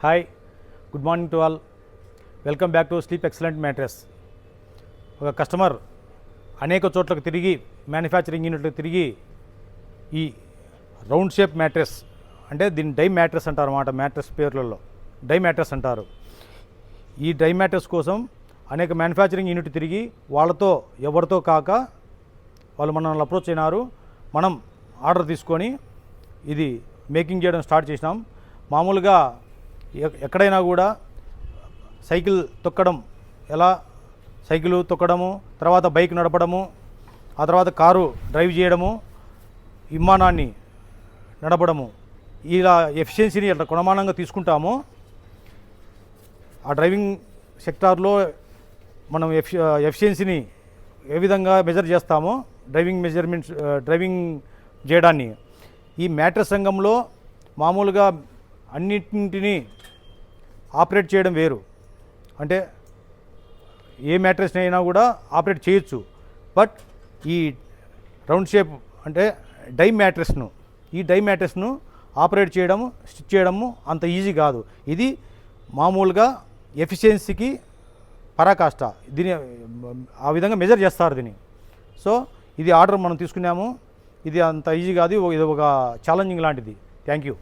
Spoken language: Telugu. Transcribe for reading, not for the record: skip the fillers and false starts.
Hi, good morning to all. Welcome back to sleep excellent mattress. ఒక కస్టమర్ అనేక చోట్లకు తిరిగి మ్యానుఫ్యాక్చరింగ్ యూనిట్లకు తిరిగి ఈ రౌండ్ షేప్ మ్యాట్రెస్ అంటే దీన్ని డై మ్యాట్రెస్ అంటారు అన్నమాట. మ్యాట్రెస్ పేర్లలో డై మ్యాట్రెస్ అంటారు. ఈ డై మ్యాట్రెస్ కోసం అనేక మ్యానుఫ్యాక్చరింగ్ యూనిట్ తిరిగి వాళ్ళతో ఎవరితో కాక వాళ్ళు మనల్ని అప్రోచ్ అయినారు. మనం ఆర్డర్ తీసుకొని ఇది మేకింగ్ చేయడం స్టార్ట్ చేసినాం. మామూలుగా ఎక్కడైనా కూడా సైకిల్ తొక్కడం, ఎలా సైకిల్ తొక్కడము, తర్వాత బైక్ నడపడము, ఆ తర్వాత కారు డ్రైవ్ చేయడము, విమానాన్ని నడపడము, ఇలా ఎఫిషియన్సీని ఎట్లా కొనమానంగా తీసుకుంటామో ఆ డ్రైవింగ్ సెక్టార్లో మనం ఎఫిషియన్సీని ఏ విధంగా మెజర్ చేస్తామో డ్రైవింగ్ చేయడాన్ని ఈ మ్యాట్రెస్ రంగంలో మామూలుగా అన్నింటినీ ఆపరేట్ చేయడం వేరు. అంటే ఏ మ్యాట్రెస్ని అయినా కూడా ఆపరేట్ చేయొచ్చు. బట్ ఈ రౌండ్ షేప్ అంటే డై మ్యాట్రెస్ను ఆపరేట్ చేయడము, స్టిచ్ చేయడము అంత ఈజీ కాదు. ఇది మామూలుగా ఎఫిషియన్సీకి పరాకాష్ట. దీని ఆ విధంగా మెజర్ చేస్తారు దీన్ని. సో ఇది ఆర్డర్ మనం తీసుకున్నాము. ఇది అంత ఈజీ కాదు, ఇది ఒక ఛాలెంజింగ్ లాంటిది. Thank you.